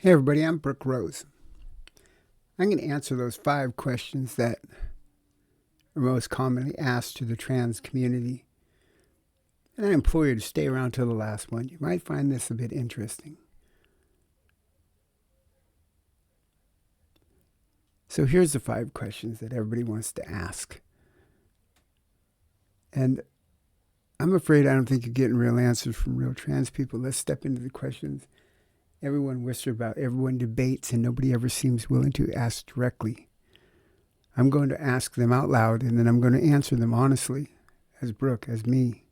Hey everybody, I'm Brooke Rose. I'm going to answer those 5 questions that are most commonly asked to the trans community. And I implore you to stay around till the last one. You might find this a bit interesting. So here's the 5 questions that everybody wants to ask. And I'm afraid I don't think you're getting real answers from real trans people. Let's step into the questions everyone whispers about, everyone debates, and nobody ever seems willing to ask directly. I'm going to ask them out loud, and then I'm going to answer them honestly, as Brooke, as me.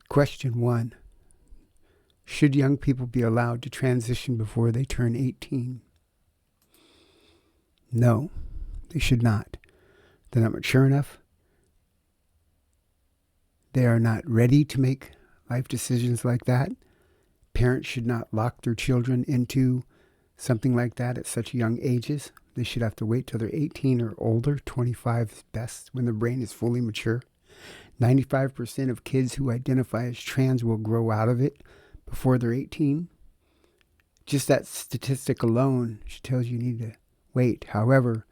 Question 1. Should young people be allowed to transition before they turn 18? No, they should not. They're not mature enough. They are not ready to make life decisions like that. Parents should not lock their children into something like that at such young ages. They should have to wait till they're 18 or older. 25 is best when the brain is fully mature. 95% of kids who identify as trans will grow out of it before they're 18. Just that statistic alone tells you need to wait. However,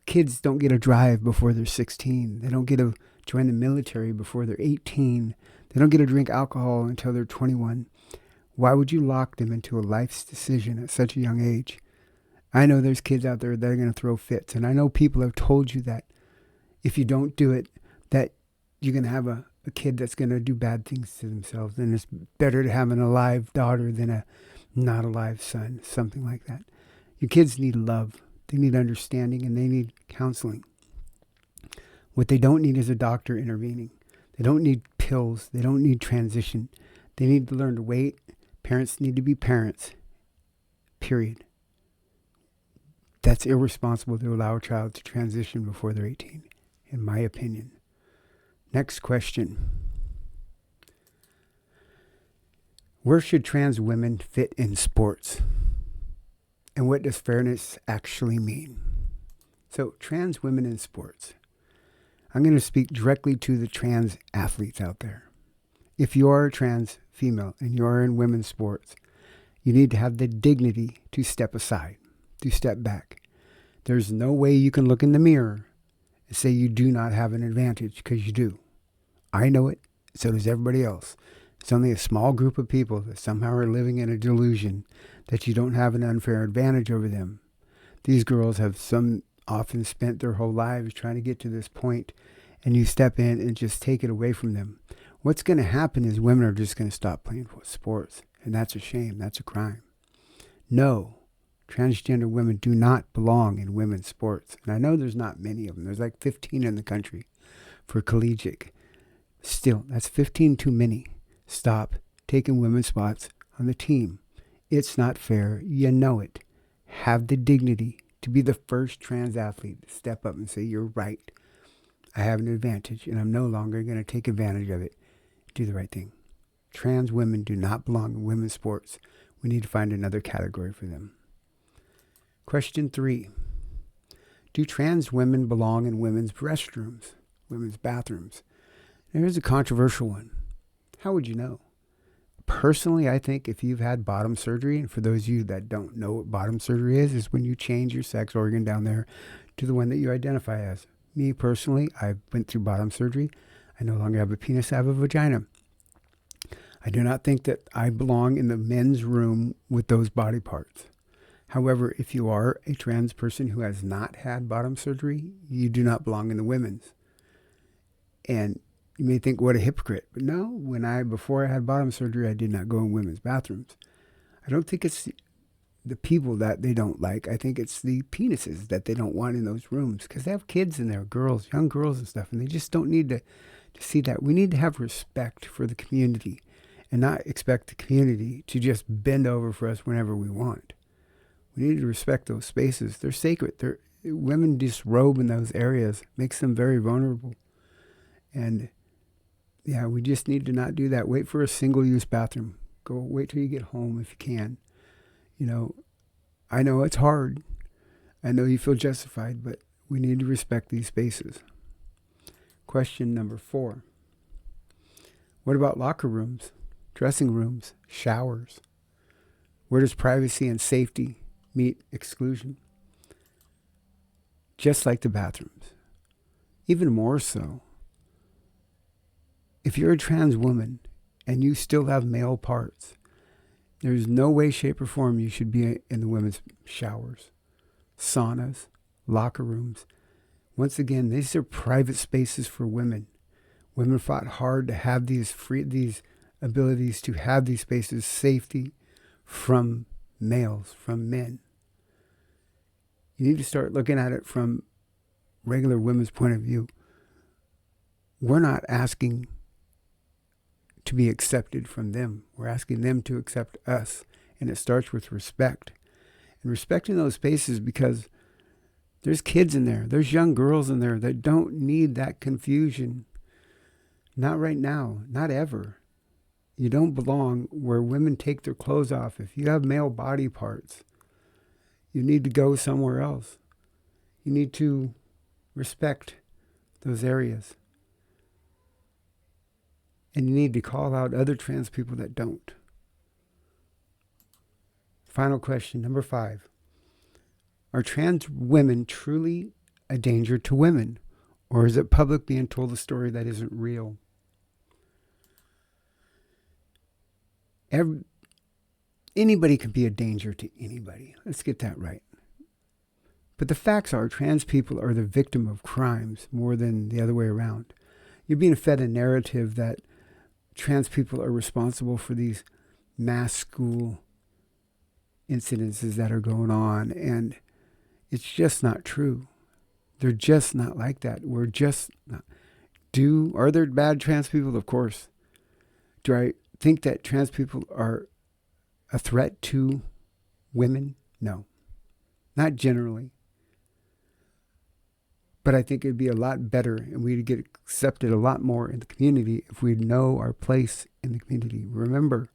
kids don't get a drive before they're 16. They don't get to join the military before they're 18. They don't get to drink alcohol until they're 21. Why would you lock them into a life's decision at such a young age? I know there's kids out there that are going to throw fits, and I know people have told you that if you don't do it, that you're going to have a kid that's going to do bad things to themselves, and it's better to have an alive daughter than a not alive son, something like that. Your kids need love. They need understanding, and they need counseling. What they don't need is a doctor intervening. They don't need pills. They don't need transition. They need to learn to wait. Parents need to be parents. Period. That's irresponsible to allow a child to transition before they're 18, in my opinion. Next question. Where should trans women fit in sports? And what does fairness actually mean? So, trans women in sports. I'm going to speak directly to the trans athletes out there. If you are a trans female and you are in women's sports, you need to have the dignity to step aside, to step back. There's no way you can look in the mirror and say you do not have an advantage, because you do. I know it, so does everybody else. It's only a small group of people that somehow are living in a delusion that you don't have an unfair advantage over them. These girls have often spent their whole lives trying to get to this point, and you step in and just take it away from them. What's going to happen is women are just going to stop playing sports, and that's a shame. That's a crime. No, transgender women do not belong in women's sports. And I know there's not many of them. There's like 15 in the country for collegiate. Still, that's 15 too many. Stop taking women's spots on the team. It's not fair. You know it. Have the dignity to be the first trans athlete to step up and say, you're right. I have an advantage, and I'm no longer going to take advantage of it. Do the right thing. Trans women do not belong in women's sports. We need to find another category for them. Question 3. Do trans women belong in women's restrooms, women's bathrooms? Here's a controversial one. How would you know? Personally, I think if you've had bottom surgery, and for those of you that don't know what bottom surgery is when you change your sex organ down there to the one that you identify as. Me personally, I went through bottom surgery. I no longer have a penis, I have a vagina. I do not think that I belong in the men's room with those body parts. However, if you are a trans person who has not had bottom surgery, you do not belong in the women's. And you may think, what a hypocrite. But no, before I had bottom surgery, I did not go in women's bathrooms. I don't think it's the people that they don't like. I think it's the penises that they don't want in those rooms, because they have kids in there, girls, young girls and stuff, and they just don't need to see that. We need to have respect for the community and not expect the community to just bend over for us whenever we want. We need to respect those spaces. They're sacred. Women disrobe in those areas. Makes them very vulnerable. And yeah, we just need to not do that. Wait for a single-use bathroom. Wait till you get home if you can. I know it's hard. I know you feel justified, but we need to respect these spaces. Question number 4. What about locker rooms, dressing rooms, showers? Where does privacy and safety meet exclusion? Just like the bathrooms. Even more so. If you're a trans woman and you still have male parts, there's no way, shape, or form you should be in the women's showers, saunas, locker rooms. Once again, these are private spaces for women. Women fought hard to have these abilities to have these spaces, safety from males, from men. You need to start looking at it from regular women's point of view. We're not asking to be accepted from them. We're asking them to accept us. And it starts with respect. And respecting those spaces, because there's kids in there. There's young girls in there that don't need that confusion. Not right now. Not ever. You don't belong where women take their clothes off. If you have male body parts, you need to go somewhere else. You need to respect those areas. And you need to call out other trans people that don't. Final question, number 5. Are trans women truly a danger to women? Or is it public being told a story that isn't real? Anybody can be a danger to anybody. Let's get that right. But the facts are trans people are the victim of crimes more than the other way around. You're being fed a narrative that trans people are responsible for these mass school incidences that are going on, and it's just not true. They're just not like that. We're just not. Are there bad trans people? Of course. Do I think that trans people are a threat to women? No, not generally. But I think it'd be a lot better and we'd get accepted a lot more in the community if we know our place in the community. Remember,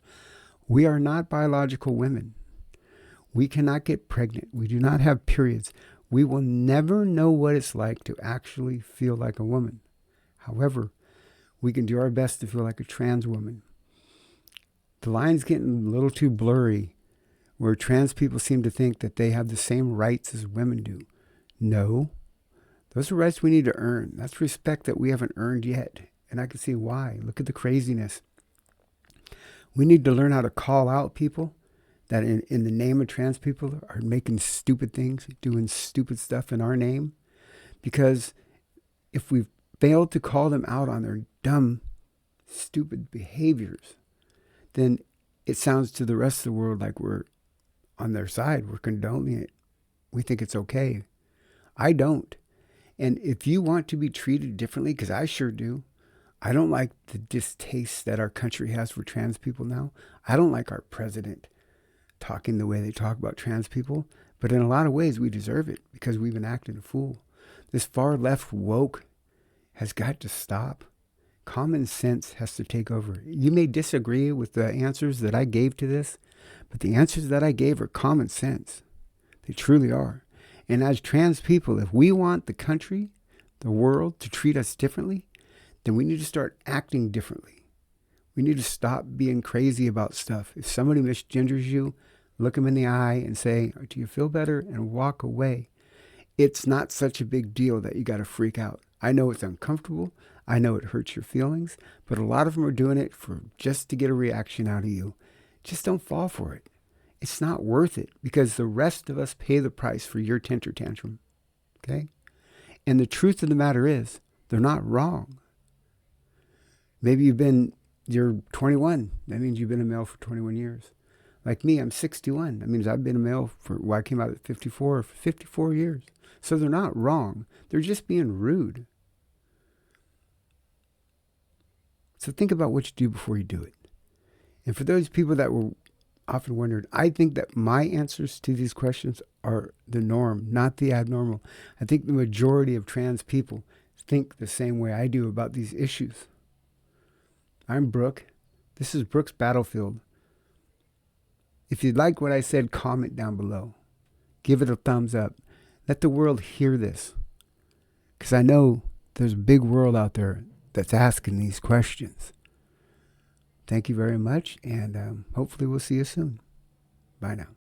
we are not biological women. We cannot get pregnant. We do not have periods. We will never know what it's like to actually feel like a woman. However, we can do our best to feel like a trans woman. The line's getting a little too blurry where trans people seem to think that they have the same rights as women do. No. Those are rights we need to earn. That's respect that we haven't earned yet. And I can see why. Look at the craziness. We need to learn how to call out people that in the name of trans people are making stupid things, doing stupid stuff in our name. Because if we fail to call them out on their dumb, stupid behaviors, then it sounds to the rest of the world like we're on their side. We're condoning it. We think it's okay. I don't. And if you want to be treated differently, because I sure do, I don't like the distaste that our country has for trans people now. I don't like our president talking the way they talk about trans people. But in a lot of ways, we deserve it because we've been acting a fool. This far left woke has got to stop. Common sense has to take over. You may disagree with the answers that I gave to this, but the answers that I gave are common sense. They truly are. And as trans people, if we want the country, the world to treat us differently, then we need to start acting differently. We need to stop being crazy about stuff. If somebody misgenders you, look them in the eye and say, do you feel better? And walk away. It's not such a big deal that you got to freak out. I know it's uncomfortable. I know it hurts your feelings, but a lot of them are doing it for just to get a reaction out of you. Just don't fall for it. It's not worth it because the rest of us pay the price for your temper tantrum. Okay? And the truth of the matter is, they're not wrong. Maybe you're 21. That means you've been a male for 21 years. Like me, I'm 61. That means I've been a male I came out at 54 for 54 years. So they're not wrong. They're just being rude. So think about what you do before you do it. And for those people that were often wondered, I think that my answers to these questions are the norm, not the abnormal. I think the majority of trans people think the same way I do about these issues. I'm Brooke. This is Brooke's Battlefield. If you'd like what I said, comment down below. Give it a thumbs up. Let the world hear this. Because I know there's a big world out there that's asking these questions. Thank you very much, and hopefully we'll see you soon. Bye now.